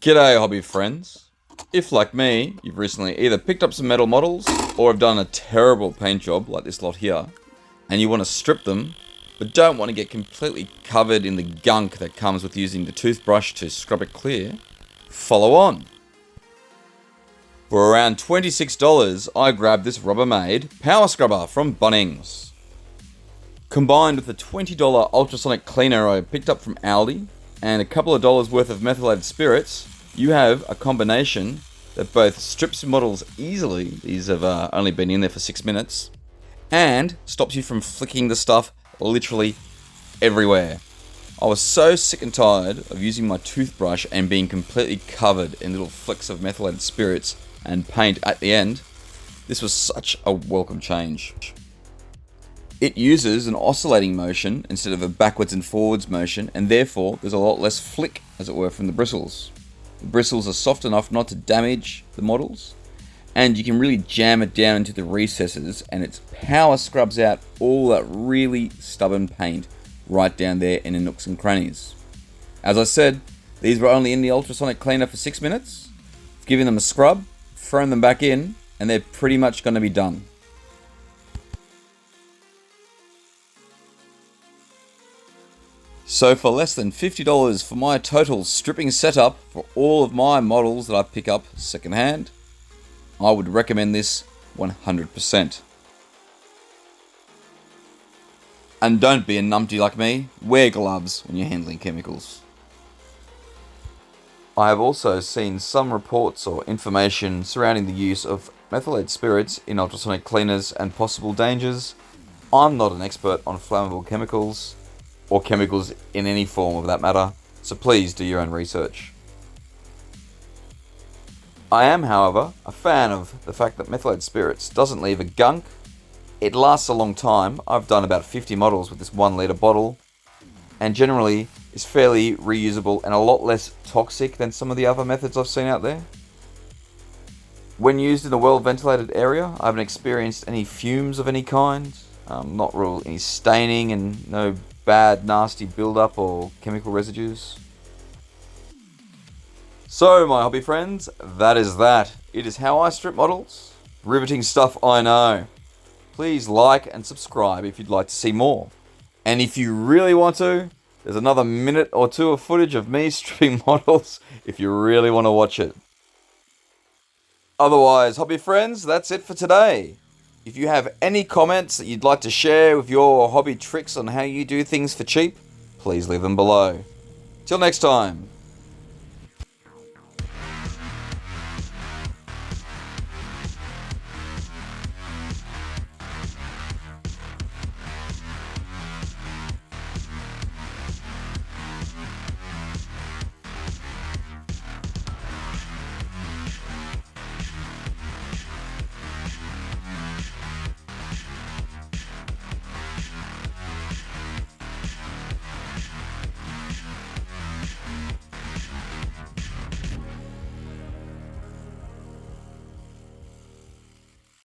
G'day hobby friends. If like me, you've recently either picked up some metal models or have done a terrible paint job like this lot here, and you want to strip them, but don't want to get completely covered in the gunk that comes with using the toothbrush to scrub it clear, follow on. For around $26, I grabbed this Rubbermaid power scrubber from Bunnings. Combined with the $20 ultrasonic cleaner I picked up from Aldi, and a couple of dollars worth of methylated spirits, you have a combination that both strips your models easily, these have only been in there for 6 minutes, and stops you from flicking the stuff literally everywhere. I was so sick and tired of using my toothbrush and being completely covered in little flicks of methylated spirits and paint at the end. This was such a welcome change. It uses an oscillating motion instead of a backwards and forwards motion, and therefore there's a lot less flick, as it were, from the bristles. The bristles are soft enough not to damage the models, and you can really jam it down into the recesses, and its power scrubs out all that really stubborn paint right down there in the nooks and crannies. As I said, these were only in the ultrasonic cleaner for 6 minutes. Giving them a scrub, throwing them back in, and they're pretty much going to be done. So for less than $50 for my total stripping setup for all of my models that I pick up secondhand, I would recommend this 100%. And don't be a numpty like me, wear gloves when you're handling chemicals. I have also seen some reports or information surrounding the use of methylated spirits in ultrasonic cleaners and possible dangers. I'm not an expert on flammable chemicals, or chemicals in any form of that matter, so please do your own research. I am, however, a fan of the fact that methylated spirits doesn't leave a gunk. It lasts a long time. I've done about 50 models with this 1 litre bottle, and generally is fairly reusable and a lot less toxic than some of the other methods I've seen out there. When used in a well ventilated area, I haven't experienced any fumes of any kind, not real any staining, and no bad nasty build-up or chemical residues. So my hobby friends, that is that. It is how I strip models. Riveting stuff, I know. Please like and subscribe if you'd like to see more. And if you really want to, there's another minute or two of footage of me stripping models if you really want to watch it. Otherwise, hobby friends, that's it for today. If you have any comments that you'd like to share with your hobby tricks on how you do things for cheap, please leave them below. Till next time.